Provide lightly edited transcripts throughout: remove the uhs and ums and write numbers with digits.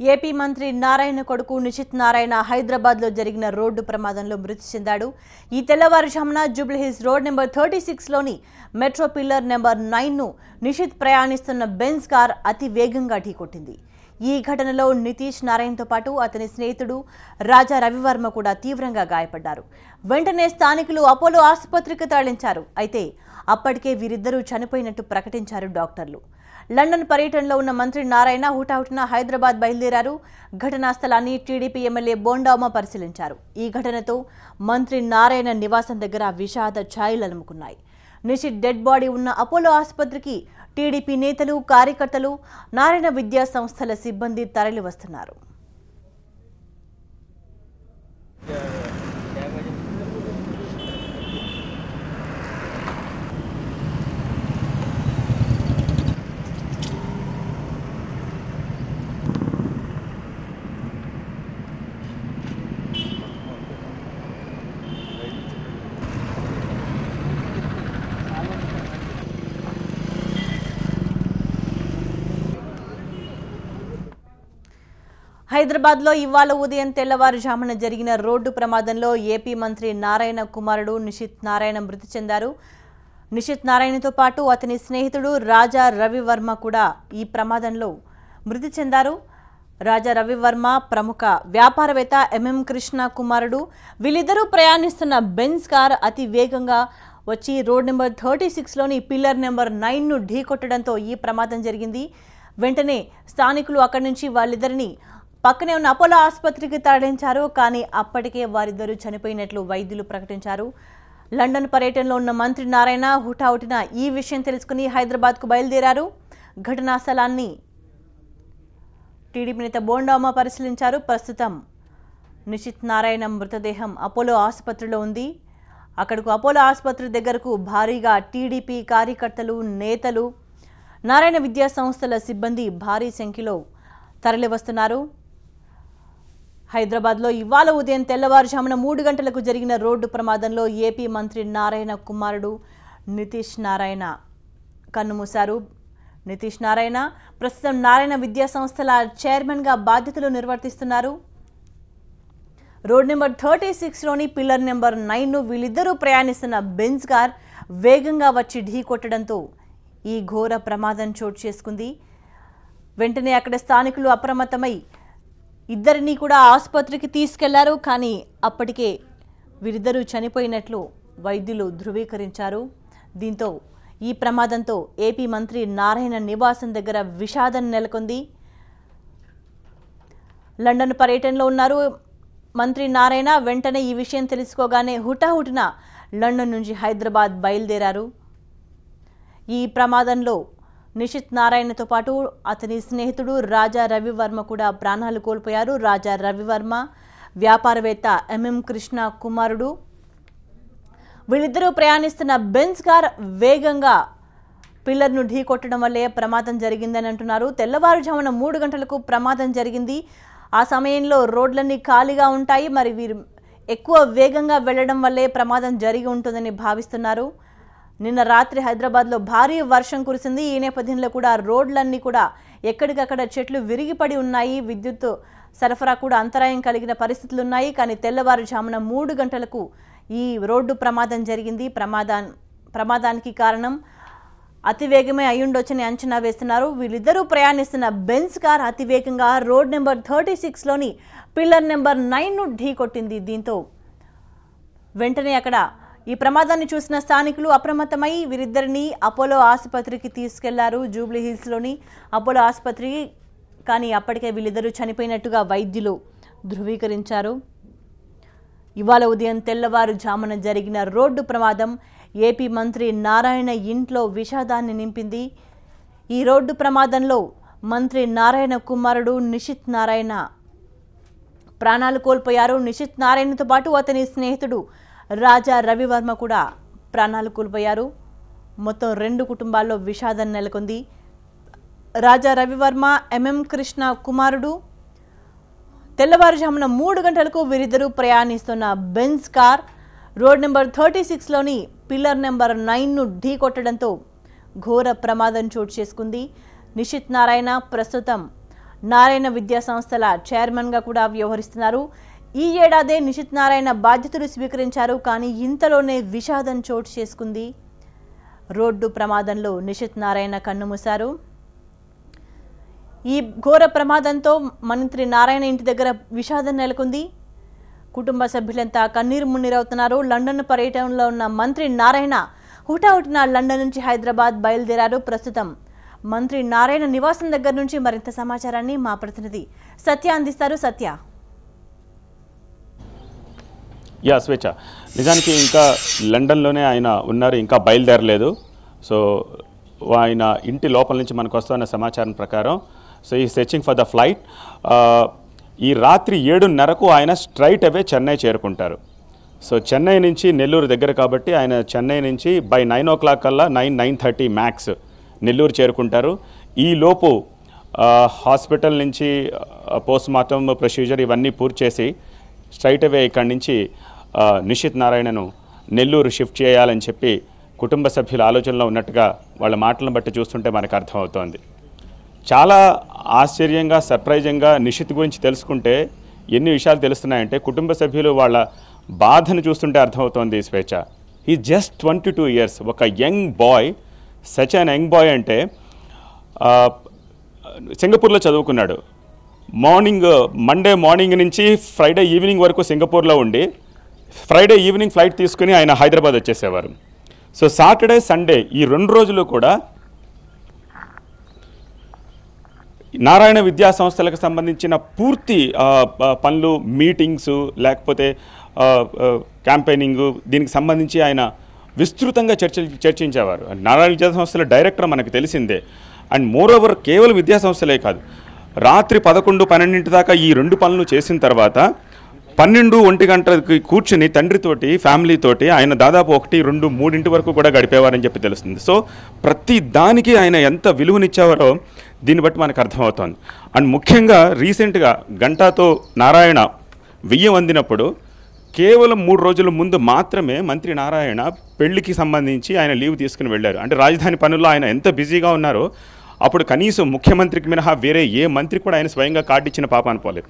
AP మంత్రి నారాయణ కొడుకు నిషిత్ నారాయణ హైదరాబాద్లో జరిగిన రోడ్డు ప్రమాదంలో మృతి చెందాడు. ఈ తెల్లవారుజామున జూబ్లీహిల్స్ రోడ్ నెంబర్ 36లోని మెట్రో పిల్లర్ నెంబర్ 9ను నిషిత్ ప్రయాణిస్తున్న బెంజ్ కార్ అతి వేగంగా ఢీకొట్టింది. ఈ ఘటనలో నితీష్ నారాయణతో పాటు అతని స్నేహితుడు రాజా రవివర్మ కూడా తీవ్రంగా గాయపడ్డారు. వెంటనే స్థానికులు అపోలో ఆసుపత్రికి తరలించారు. అయితే అప్పటికే వీరిద్దరూ చనిపోయినట్టు ప్రకటించారు డాక్టర్లు. లండన్ పర్యటనలో ఉన్న మంత్రి నారాయణ హుటాహుటిన హైదరాబాద్ బయలుదేరారు. ఘటనా స్థలాన్ని టీడీపీ ఎమ్మెల్యే బోండామ పరిశీలించారు. ఈ ఘటనతో మంత్రి నారాయణ నివాసం దగ్గర విషాద ఛాయలు అలుముకున్నాయి. నిషిత్ డెడ్ బాడీ ఉన్న అపోలో ఆసుపత్రికి టీడీపీ నేతలు, కార్యకర్తలు, నారాయణ విద్యా సంస్థల సిబ్బంది తరలి వస్తున్నారు. హైదరాబాద్లో ఇవాళ ఉదయం తెల్లవారుజామున జరిగిన రోడ్డు ప్రమాదంలో ఏపీ మంత్రి నారాయణ కుమారుడు నిషిత్ నారాయణ మృతి చెందారు. నిషిత్ నారాయణతో పాటు అతని స్నేహితుడు రాజా రవివర్మ కూడా ఈ ప్రమాదంలో మృతి చెందారు. రాజా రవివర్మ ప్రముఖ వ్యాపారవేత్త ఎంఎం కృష్ణ కుమారుడు. వీళ్ళిద్దరూ ప్రయాణిస్తున్న బెంజ్ కార్ అతి వేగంగా వచ్చి రోడ్ నెంబర్ 36లోని పిల్లర్ నెంబర్ 9ను ఢీకొట్టడంతో ఈ ప్రమాదం జరిగింది. వెంటనే స్థానికులు అక్కడి నుంచి వాళ్ళిద్దరిని పక్కనే ఉన్న అపోలో ఆసుపత్రికి తరలించారు. కానీ అప్పటికే వారిద్దరూ చనిపోయినట్లు వైద్యులు ప్రకటించారు. లండన్ పర్యటనలో ఉన్న మంత్రి నారాయణ హుటాహుటిన ఈ విషయం తెలుసుకుని హైదరాబాద్కు బయలుదేరారు. ఘటనా స్థలాన్ని టీడీపీ నేత బోండామ పరిశీలించారు. ప్రస్తుతం నిషిత్ నారాయణ మృతదేహం అపోలో ఆసుపత్రిలో ఉంది. అక్కడకు అపోలో ఆసుపత్రి దగ్గరకు భారీగా టీడీపీ కార్యకర్తలు, నేతలు, నారాయణ విద్యా సంస్థల సిబ్బంది భారీ సంఖ్యలో తరలి వస్తున్నారు. హైదరాబాద్లో ఇవాళ ఉదయం తెల్లవారుజామున 3 గంటలకు జరిగిన రోడ్డు ప్రమాదంలో ఏపీ మంత్రి నారాయణ కుమారుడు నితీష్ నారాయణ కన్నుమూశారు. నితీష్ నారాయణ ప్రస్తుతం నారాయణ విద్యా సంస్థల చైర్మన్గా బాధ్యతలు నిర్వర్తిస్తున్నారు. రోడ్ నెంబర్ 36లోని పిల్లర్ నెంబర్ 9ను వీళ్ళిద్దరూ ప్రయాణిస్తున్న బెంజ్ కార్ వేగంగా వచ్చి ఢీకొట్టడంతో ఈ ఘోర ప్రమాదం చోటు చేసుకుంది. వెంటనే అక్కడ స్థానికులు అప్రమత్తమై ఇద్దరిని కూడా ఆసుపత్రికి తీసుకెళ్లారు. కానీ అప్పటికే వీరిద్దరూ చనిపోయినట్లు వైద్యులు ధృవీకరించారు. దీంతో ఈ ప్రమాదంతో ఏపీ మంత్రి నారాయణ నివాసం దగ్గర విషాదం నెలకొంది. లండన్ పర్యటనలో ఉన్నారు మంత్రి నారాయణ. వెంటనే ఈ విషయం తెలుసుకోగానే హుటాహుటిన లండన్ నుంచి హైదరాబాద్ బయలుదేరారు. ఈ ప్రమాదంలో నిషిత్ నారాయణతో పాటు అతని స్నేహితుడు రాజా రవివర్మ కూడా ప్రాణాలు కోల్పోయారు. రాజా రవివర్మ వ్యాపారవేత్త ఎంఎం కృష్ణ కుమారుడు. వీళ్ళిద్దరూ ప్రయాణిస్తున్న బెంజ్ కార్ వేగంగా పిల్లర్ను ఢీకొట్టడం వల్లే ప్రమాదం జరిగిందని అంటున్నారు. తెల్లవారుజామున 3 గంటలకు ప్రమాదం జరిగింది. ఆ సమయంలో రోడ్లన్నీ ఖాళీగా ఉంటాయి. మరి వీరు ఎక్కువ వేగంగా వెళ్లడం వల్లే ప్రమాదం జరిగి ఉంటుందని భావిస్తున్నారు. నిన్న రాత్రి హైదరాబాద్లో భారీ వర్షం కురిసింది. ఈ నేపథ్యంలో కూడా రోడ్లన్నీ కూడా ఎక్కడికక్కడ చెట్లు విరిగిపడి ఉన్నాయి. విద్యుత్ సరఫరా కూడా అంతరాయం కలిగిన పరిస్థితులు ఉన్నాయి. కానీ తెల్లవారుజామున 3 గంటలకు ఈ రోడ్డు ప్రమాదం జరిగింది. ప్రమాదానికి కారణం అతివేగమే అయ్యుండొచ్చని అంచనా వేస్తున్నారు. వీళ్ళిద్దరూ ప్రయాణిస్తున్న బెంజ్ కార్ అతివేగంగా రోడ్ నెంబర్ 36లోని పిల్లర్ నెంబర్ 9ను ఢీకొట్టింది. దీంతో వెంటనే అక్కడ ఈ ప్రమాదాన్ని చూసిన స్థానికులు అప్రమత్తమై వీరిద్దరిని అపోలో ఆసుపత్రికి తీసుకెళ్లారు. జూబ్లీహిల్స్లోని అపోలో ఆసుపత్రి. కానీ అప్పటికే వీళ్ళిద్దరూ చనిపోయినట్టుగా వైద్యులు ధృవీకరించారు. ఇవాళ ఉదయం తెల్లవారుజామున జరిగిన రోడ్డు ప్రమాదం ఏపీ మంత్రి నారాయణ ఇంట్లో విషాదాన్ని నింపింది. ఈ రోడ్డు ప్రమాదంలో మంత్రి నారాయణ కుమారుడు నిషిత్ నారాయణ ప్రాణాలు కోల్పోయారు. నిషిత్ నారాయణతో పాటు అతని స్నేహితుడు రాజా రవివర్మ కూడా ప్రాణాలు కోల్పోయారు. మొత్తం 2 కుటుంబాల్లో విషాదం నెలకొంది. రాజా రవివర్మ ఎంఎం కృష్ణ కుమారుడు. తెల్లవారుజామున 3 గంటలకు వీరిద్దరూ ప్రయాణిస్తున్న బెంజ్ కార్ రోడ్ నెంబర్ 36లోని పిల్లర్ నెంబర్ 9ను ఢీకొట్టడంతో ఘోర ప్రమాదం చోటు చేసుకుంది. నిషిత్ నారాయణ ప్రస్తుతం నారాయణ విద్యా సంస్థల చైర్మన్గా కూడా వ్యవహరిస్తున్నారు. ఈ ఏడాదే నిషిత్ నారాయణ బాధ్యతలు స్వీకరించారు. కానీ ఇంతలోనే విషాదం చోటు చేసుకుంది. రోడ్డు ప్రమాదంలో నిషిత్ నారాయణ కన్నుమూశారు. ఈ ఘోర ప్రమాదంతో మంత్రి నారాయణ ఇంటి దగ్గర విషాదం నెలకొంది. కుటుంబ సభ్యులంతా కన్నీరు మున్నీరవుతున్నారు. లండన్ పర్యటనలో ఉన్న మంత్రి నారాయణ హుటాహుటిన లండన్ నుంచి హైదరాబాద్ బయలుదేరారు. ప్రస్తుతం మంత్రి నారాయణ నివాసం దగ్గర నుంచి మరింత సమాచారాన్ని మా ప్రతినిధి సత్య అందిస్తారు. సత్య. స్వేచ్ఛ, నిజానికి ఇంకా లండన్లోనే ఆయన ఉన్నారు, ఇంకా బయలుదేరలేదు. సో ఆయన ఇంటి లోపల నుంచి మనకు వస్తున్న సమాచారం ప్రకారం సో ఈ సెర్చింగ్ ఫర్ ద ఫ్లైట్. ఈ రాత్రి 7:30కు ఆయన స్ట్రైట్ అవే చెన్నై చేరుకుంటారు. సో చెన్నై నుంచి నెల్లూరు దగ్గర కాబట్టి ఆయన చెన్నై నుంచి బై 9 o'clock కల్లా 9:30 మ్యాక్స్ నెల్లూరు చేరుకుంటారు. ఈలోపు హాస్పిటల్ నుంచి పోస్ట్ మార్టం ప్రొసీజర్ ఇవన్నీ పూర్తి చేసి స్ట్రైట్ అవే ఇక్కడి నుంచి నిషిత్ నారాయణను నెల్లూరు షిఫ్ట్ చేయాలని చెప్పి కుటుంబ సభ్యుల ఆలోచనలో ఉన్నట్టుగా వాళ్ళ మాటలను బట్టి చూస్తుంటే మనకు అర్థమవుతోంది. చాలా ఆశ్చర్యంగా, సర్ప్రైజింగ్గా నిషిత్ గురించి తెలుసుకుంటే ఎన్ని విషయాలు తెలుస్తున్నాయంటే కుటుంబ సభ్యులు వాళ్ళ బాధను చూస్తుంటే అర్థమవుతోంది. స్వేచ్ఛ, ఈ జస్ట్ 22 years, ఒక young boy. Such an young boy అంటే సింగపూర్లో చదువుకున్నాడు. మండే మార్నింగ్ నుంచి ఫ్రైడే ఈవినింగ్ వరకు సింగపూర్లో ఉండి ఫ్రైడే ఈవినింగ్ ఫ్లైట్ తీసుకుని ఆయన హైదరాబాద్ వచ్చేసేవారు. సో సాటర్డే, సండే ఈ 2 రోజులు కూడా నారాయణ విద్యా సంస్థలకు సంబంధించిన పూర్తి పనులు, మీటింగ్స్, లేకపోతే క్యాంపెయినింగ్, దీనికి సంబంధించి ఆయన విస్తృతంగా చర్చించేవారు. నారాయణ విద్యా సంస్థల డైరెక్టర్ మనకు తెలిసిందే. అండ్ మోరోవర్ కేవలం విద్యా సంస్థలే కాదు, రాత్రి 11, 12 దాకా ఈ 2 పనులు చేసిన తర్వాత 12, 1 గంటకి కూర్చుని తండ్రితోటి, ఫ్యామిలీతోటి ఆయన దాదాపు 1, 2, 3 వరకు కూడా గడిపేవారని చెప్పి తెలుస్తుంది. సో ప్రతి దానికి ఆయన ఎంత విలువనిచ్చేవారో దీన్ని బట్టి మనకు అర్థమవుతోంది. అండ్ ముఖ్యంగా రీసెంట్గా గంటాతో నారాయణ వియ్యం అందినప్పుడు కేవలం 3 రోజుల ముందు మాత్రమే మంత్రి నారాయణ పెళ్లికి సంబంధించి ఆయన లీవ్ తీసుకుని వెళ్ళారు. అంటే రాజధాని పనుల్లో ఆయన ఎంత బిజీగా ఉన్నారో అప్పుడు కనీసం ముఖ్యమంత్రికి మినహా వేరే ఏ మంత్రి కూడా ఆయన స్వయంగా కార్డు ఇచ్చిన పాప అనుకోలేదు.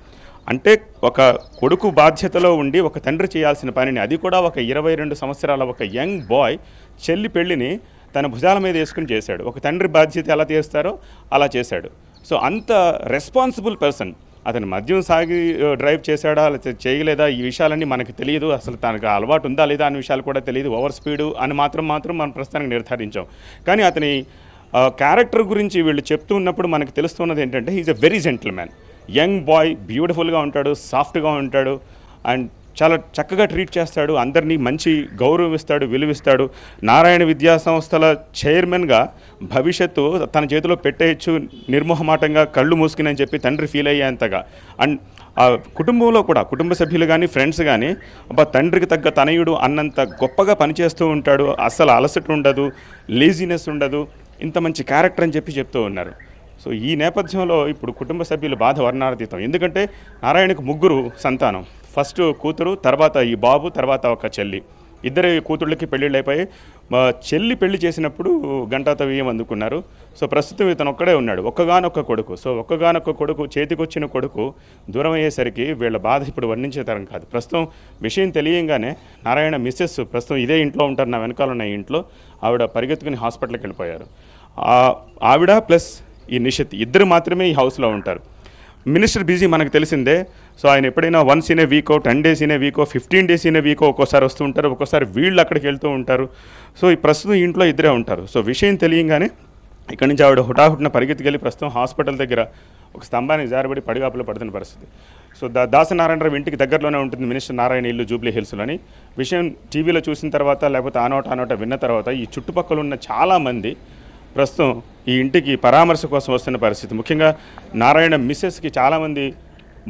అంటే ఒక కొడుకు బాధ్యతలో ఉండి ఒక తండ్రి చేయాల్సిన పనిని, అది కూడా ఒక 22 సంవత్సరాల ఒక యంగ్ బాయ్ చెల్లి పెళ్లిని తన భుజాల మీద వేసుకుని చేశాడు. ఒక తండ్రి బాధ్యత ఎలా చేస్తారో అలా చేశాడు. సో అంత రెస్పాన్సిబుల్ పర్సన్. అతను మద్యం సాగి డ్రైవ్ చేశాడా చేయలేదా ఈ విషయాలన్నీ మనకు తెలియదు. అసలు తనకు అలవాటు ఉందా లేదా అనే విషయాలు కూడా తెలియదు. ఓవర్ స్పీడు అని మాత్రం మనం ప్రస్తుతానికి నిర్ధారించాం. కానీ అతని క్యారెక్టర్ గురించి వీళ్ళు చెప్తూ ఉన్నప్పుడు మనకు తెలుస్తున్నది ఏంటంటే he is a very gentleman. Young boy, బ్యూటిఫుల్గా ఉంటాడు, సాఫ్ట్గా ఉంటాడు, అండ్ చాలా చక్కగా ట్రీట్ చేస్తాడు, అందరినీ మంచి గౌరవం ఇస్తాడు, విలువిస్తాడు. నారాయణ విద్యా సంస్థల చైర్మన్గా భవిష్యత్తు తన చేతిలో పెట్టేయచ్చు నిర్మోహమాటంగా, కళ్ళు మూసుకుని అని చెప్పి తండ్రి ఫీల్ అయ్యేంతగా. అండ్ ఆ కుటుంబంలో కూడా కుటుంబ సభ్యులు కానీ ఫ్రెండ్స్ కానీ తండ్రికి తగ్గ తనయుడు అన్నంత గొప్పగా పనిచేస్తూ ఉంటాడు. అస్సలు అలసట ఉండదు, లేజినెస్ ఉండదు, ఇంత మంచి క్యారెక్టర్ అని చెప్తూ ఉన్నారు. సో ఈ నేపథ్యంలో ఇప్పుడు కుటుంబ సభ్యులు బాధ వర్ణాతీతం. ఎందుకంటే నారాయణకు 3 సంతానం. ఫస్ట్ కూతురు, తర్వాత ఈ బాబు, తర్వాత ఒక చెల్లి. 2 కూతుళ్ళకి పెళ్ళిళ్ళు అయిపోయి చెల్లి పెళ్లి చేసినప్పుడు గంటాతో వియ్యం అందుకున్నారు. సో ప్రస్తుతం ఇతను ఒక్కడే ఉన్నాడు, ఒక్కగానొక్క కొడుకు. సో ఒక్కగానొక్క కొడుకు, చేతికొచ్చిన కొడుకు దూరం అయ్యేసరికి వీళ్ళ బాధ ఇప్పుడు వర్ణించే తరం కాదు. ప్రస్తుతం విషయం తెలియంగానే నారాయణ మిస్సెస్ ప్రస్తుతం ఇదే ఇంట్లో ఉంటారు, నా వెనకాల ఉన్న ఇంట్లో. ఆవిడ పరిగెత్తుకుని హాస్పిటల్కి వెళ్ళిపోయారు. ఆవిడ ప్లస్ ఈ నిషిత్ ఇద్దరు మాత్రమే ఈ హౌస్లో ఉంటారు. మినిస్టర్ బిజీ మనకు తెలిసిందే. సో ఆయన ఎప్పుడైనా once in a Vicco, 10 days in a Vicco, 15 days in a Vicco ఒక్కోసారి వస్తూ ఉంటారు, ఒక్కోసారి వీళ్ళు అక్కడికి వెళ్తూ ఉంటారు. సో ఈ ప్రస్తుతం ఇంట్లో ఇద్దరే ఉంటారు. సో విషయం తెలియంగానే ఇక్కడి నుంచి ఆవిడ హుటాహుటిన పరిగెత్తుకెళ్ళి ప్రస్తుతం హాస్పిటల్ దగ్గర ఒక స్తంభానికి జారబడి పడిగాపులో పడుతున్న పరిస్థితి. సో దాసనారాయణరావు ఇంటికి దగ్గరలోనే ఉంటుంది మినిస్టర్ నారాయణ ఇల్లు, జూబ్లీ హిల్స్లోని. విషయం టీవీలో చూసిన తర్వాత, లేకపోతే ఆనోట విన్న తర్వాత ఈ చుట్టుపక్కల ఉన్న చాలామంది ప్రస్తుతం ఈ ఇంటికి పరామర్శ కోసం వస్తున్న పరిస్థితి. ముఖ్యంగా నారాయణ మిస్సెస్కి చాలామంది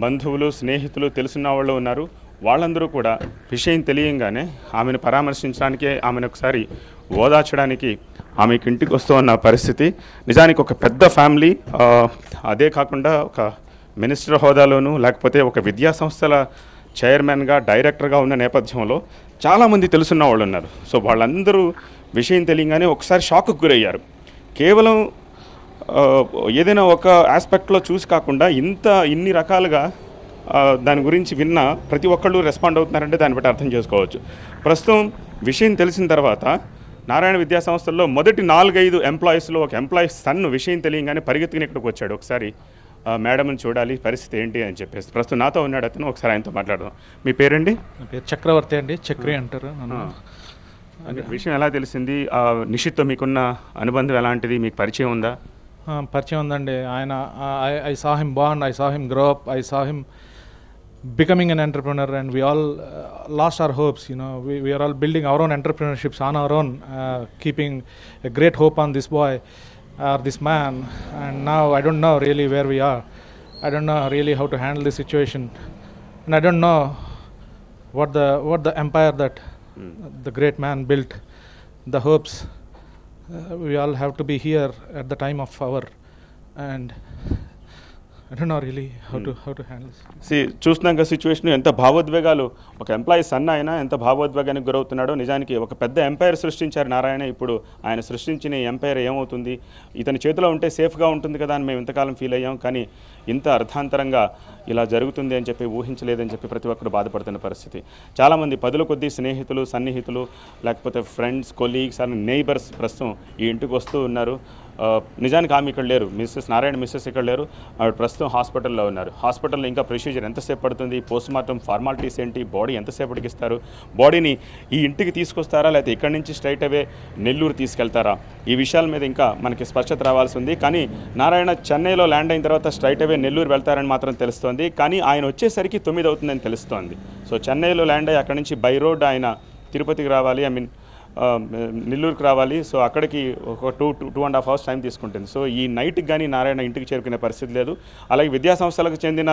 బంధువులు, స్నేహితులు, తెలుసున్న వాళ్ళు ఉన్నారు. వాళ్ళందరూ కూడా విషయం తెలియంగానే ఆమెను పరామర్శించడానికి, ఆమెను ఒకసారి ఓదార్చడానికి ఆమెకి ఇంటికి వస్తూ ఉన్న పరిస్థితి. నిజానికి ఒక పెద్ద ఫ్యామిలీ, అదే కాకుండా ఒక మినిస్టర్ హోదాలోనూ, లేకపోతే ఒక విద్యా సంస్థల చైర్మన్గా, డైరెక్టర్గా ఉన్న నేపథ్యంలో చాలామంది తెలుసున్న వాళ్ళు ఉన్నారు. సో వాళ్ళందరూ విషయం తెలియగానే ఒకసారి షాక్కు గురయ్యారు. కేవలం ఏదైనా ఒక ఆస్పెక్ట్లో చూసి కాకుండా ఇన్ని రకాలుగా దాని గురించి విన్న ప్రతి ఒక్కళ్ళు రెస్పాండ్ అవుతున్నారంటే దాన్ని బట్టి అర్థం చేసుకోవచ్చు. ప్రస్తుతం విషయం తెలిసిన తర్వాత నారాయణ విద్యా సంస్థల్లో మొదటి 4-5 ఎంప్లాయీస్లో ఒక ఎంప్లాయీ సన్ విషయం తెలియగానే పరిగెత్తుకుని ఇక్కడికి వచ్చాడు. ఒకసారి మేడంని చూడాలి, పరిస్థితి ఏంటి అని చెప్పేసి. ప్రస్తుతం నాతో ఉన్నాడు అతను, ఒకసారి ఆయనతో మాట్లాడదాం. మీ పేరండి? నా పేరు చక్రవర్తి అండి, చక్రి అంటారు. విషయం ఎలా తెలిసింది? నిషిత్తో మీకున్న అనుబంధం ఎలాంటిది? మీకు పరిచయం ఉందా? పరిచయం ఉందండి. ఆయన I saw him bond, I saw him grow up, I saw him becoming an entrepreneur, and we all lost our hopes. We are all building our own entrepreneurships on our own, keeping a great hope on this boy or this man, and now I don't know really where we are. I don't know really how to handle this situation, and I don't know what the empire that the great man built, the hopes. We all have to be here at the time of our, and I don't know really how to handle this. చూస్తున్నాక situation ఎంత భావోద్వేగాలు, ఒక employee sun అయినా ఎంత భావోద్వేగానికి గురవుతున్నాడో. నిజానికి ఒక పెద్ద ఎంపైర్ సృష్టించారు నారాయణ. ఇప్పుడు ఆయన సృష్టించిన ఎంపైర్ ఏమవుతుంది, ఇతని చేతిలో ఉంటే సేఫ్గా ఉంటుంది కదా అని మేము ఇంతకాలం ఫీల్ అయ్యాం. కానీ ఇంత అర్థాంతరంగా ఇలా జరుగుతుంది అని చెప్పి ఊహించలేదని చెప్పి ప్రతి ఒక్కరు బాధపడుతున్న పరిస్థితి. చాలామంది పదుల కొద్దీ స్నేహితులు, సన్నిహితులు, లేకపోతే ఫ్రెండ్స్, కొలీగ్స్ అండ్ నైబర్స్ ప్రస్తుతం ఈ ఇంటికి వస్తూ ఉన్నారు. నిజానికి ఆమె ఇక్కడ లేరు, నారాయణ మిస్సెస్ ఇక్కడ లేరు. ఆవిడ ప్రస్తుతం హాస్పిటల్లో ఉన్నారు. హాస్పిటల్లో ఇంకా ప్రొసీజర్ ఎంతసేపు పడుతుంది, పోస్ట్ మార్టం ఫార్మాలిటీస్ ఏంటి, బాడీ ఎంతసేపటికి ఇస్తారు, బాడీని ఈ ఇంటికి తీసుకొస్తారా లేకపోతే ఇక్కడి నుంచి స్ట్రైట్ అవే నెల్లూరు తీసుకెళ్తారా, ఈ విషయాల మీద ఇంకా మనకి స్పష్టత రావాల్సి ఉంది. కానీ నారాయణ చెన్నైలో ల్యాండ్ అయిన తర్వాత స్ట్రైట్ అవే నెల్లూరు వెళ్తారని మాత్రం తెలుస్తోంది. కానీ ఆయన వచ్చేసరికి 9 అవుతుందని తెలుస్తోంది. సో చెన్నైలో ల్యాండ్ అయ్యి అక్కడి నుంచి బై రోడ్ ఆయన తిరుపతికి రావాలి, నెల్లూరుకి రావాలి. సో అక్కడికి ఒక 2.5 hours టైం తీసుకుంటుంది. సో ఈ నైట్కి కానీ నారాయణ ఇంటికి చేరుకునే పరిస్థితి లేదు. అలాగే విద్యా సంస్థలకు చెందిన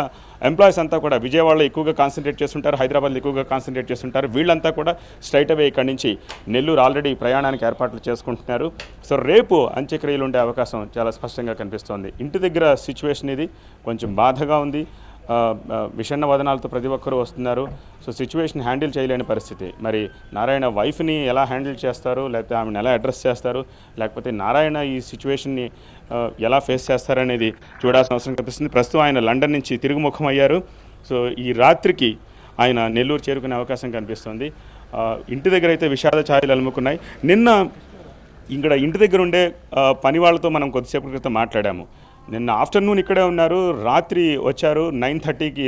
ఎంప్లాయీస్ అంతా కూడా విజయవాడలో ఎక్కువగా కాన్సన్ట్రేట్ చేస్తుంటారు, హైదరాబాద్లో ఎక్కువగా కాన్సన్ట్రేట్ చేస్తుంటారు. వీళ్ళంతా కూడా స్ట్రైట్ అవే ఇక్కడి నుంచి నెల్లూరు ఆల్రెడీ ప్రయాణానికి ఏర్పాట్లు చేసుకుంటున్నారు. సో రేపు అంత్యక్రియలు ఉండే అవకాశం చాలా స్పష్టంగా కనిపిస్తోంది. ఇంటి దగ్గర సిచ్యువేషన్ ఇది కొంచెం బాధగా ఉంది. విషణ్ణ వదనాలతో ప్రతి ఒక్కరూ వస్తున్నారు. సో సిచ్యువేషన్ హ్యాండిల్ చేయలేని పరిస్థితి. మరి నారాయణ వైఫ్ని ఎలా హ్యాండిల్ చేస్తారు, లేకపోతే ఆమెను ఎలా అడ్రస్ చేస్తారు, లేకపోతే నారాయణ ఈ సిచ్యువేషన్ని ఎలా ఫేస్ చేస్తారనేది చూడాల్సిన అవసరం కనిపిస్తుంది. ప్రస్తుతం ఆయన లండన్ నుంచి తిరుగుముఖం అయ్యారు. సో ఈ రాత్రికి ఆయన నెల్లూరు చేరుకునే అవకాశం కనిపిస్తుంది. ఇంటి దగ్గర అయితే విషాద ఛాయలు అలుముకున్నాయి. నిన్న ఇక్కడ ఇంటి దగ్గర ఉండే పని వాళ్ళతో మనం కొద్దిసేపటి క్రితం మాట్లాడాము. నిన్న ఆఫ్టర్నూన్ ఇక్కడే ఉన్నారు, రాత్రి వచ్చారు 9:30కి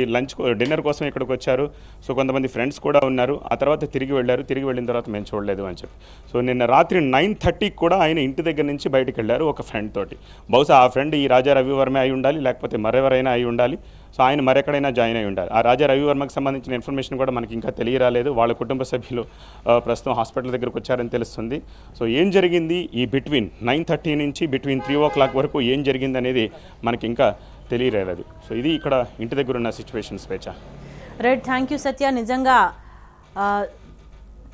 డిన్నర్ కోసం ఇక్కడికి వచ్చారు. సో కొంతమంది ఫ్రెండ్స్ కూడా ఉన్నారు. ఆ తర్వాత తిరిగి వెళ్ళారు. తిరిగి వెళ్ళిన తర్వాత మేము చూడలేదు అని చెప్పి. సో నిన్న రాత్రి 9:30కి కూడా ఆయన ఇంటి దగ్గర నుంచి బయటకు వెళ్ళారు ఒక ఫ్రెండ్ తోటి. బహుశా ఆ ఫ్రెండ్ ఈ రాజా రవివర్మ అయి ఉండాలి, లేకపోతే మరెవరైనా అయి ఉండాలి. సో ఆయన మరెక్కడైనా జాయిన్ అయి ఉండాలి. ఆ రాజా రవివర్మకి సంబంధించిన ఇన్ఫర్మేషన్ కూడా మనకి ఇంకా తెలియరాలేదు. వాళ్ళ కుటుంబ సభ్యులు ప్రస్తుతం హాస్పిటల్ దగ్గరకు వచ్చారని తెలుస్తుంది. సో ఏం జరిగింది ఈ బిట్వీన్ 9:30 నుంచి బిట్వీన్ 3 o'clock వరకు ఏం జరిగింది అనేది మనకి ఇంకా తెలియరాలేదు. సో ఇది ఇక్కడ ఇంటి దగ్గర ఉన్న సిచ్యువేషన్. స్వేచ్ఛ. రైట్, థ్యాంక్ యూ సత్య. నిజంగా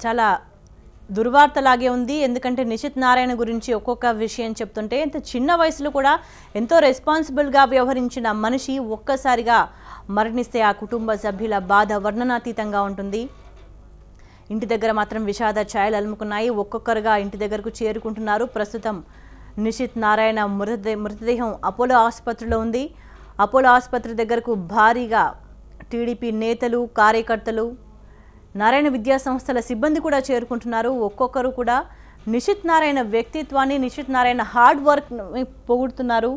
చాలా దుర్వార్తలాగే ఉంది. ఎందుకంటే నిషిత్ నారాయణ గురించి ఒక్కొక్క విషయం చెప్తుంటే ఇంత చిన్న వయసులో కూడా ఎంతో రెస్పాన్సిబుల్గా వ్యవహరించిన మనిషి ఒక్కసారిగా మరణిస్తే ఆ కుటుంబ సభ్యుల బాధ వర్ణనాతీతంగా ఉంటుంది. ఇంటి దగ్గర మాత్రం విషాద ఛాయలు అలుముకున్నాయి. ఒక్కొక్కరుగా ఇంటి దగ్గరకు చేరుకుంటున్నారు. ప్రస్తుతం నిషిత్ నారాయణ మృతదేహం అపోలో ఆసుపత్రిలో ఉంది. అపోలో ఆసుపత్రి దగ్గరకు భారీగా టీడీపీ నేతలు, కార్యకర్తలు, నారాయణ విద్యా సంస్థల సిబ్బంది కూడా చేరుకుంటున్నారు. ఒక్కొక్కరు కూడా నిషిత్ నారాయణ వ్యక్తిత్వాన్ని, నిషిత్ నారాయణ హార్డ్ వర్క్ని పొగుడుతున్నారు.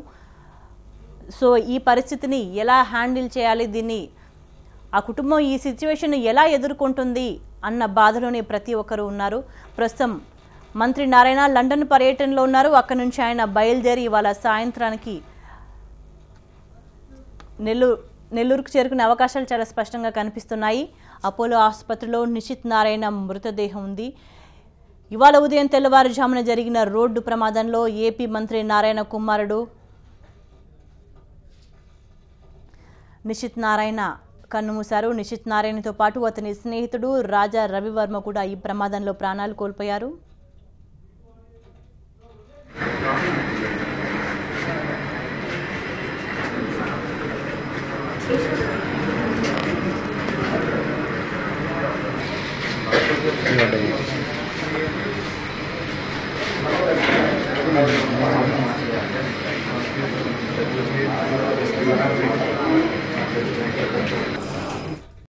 సో ఈ పరిస్థితిని ఎలా హ్యాండిల్ చేయాలి, దీన్ని ఆ కుటుంబం ఈ సిచ్యువేషన్ ఎలా ఎదుర్కొంటుంది అన్న బాధలోనే ప్రతి ఒక్కరు ఉన్నారు. ప్రస్తుతం మంత్రి నారాయణ లండన్ పర్యటనలో ఉన్నారు. అక్కడి నుంచి ఆయన బయలుదేరి ఇవాళ సాయంత్రానికి నెల్లూరుకు చేరుకునే అవకాశాలు చాలా స్పష్టంగా కనిపిస్తున్నాయి. అపోలో ఆసుపత్రిలో నిషిత్ నారాయణ మృతదేహం ఉంది. ఇవాళ ఉదయం తెల్లవారుజామున జరిగిన రోడ్డు ప్రమాదంలో ఏపీ మంత్రి నారాయణ కుమారుడు నిషిత్ నారాయణ కన్నుమూశారు. నిషిత్ నారాయణతో పాటు అతని స్నేహితుడు రాజా రవివర్మ కూడా ఈ ప్రమాదంలో ప్రాణాలు కోల్పోయారు. you.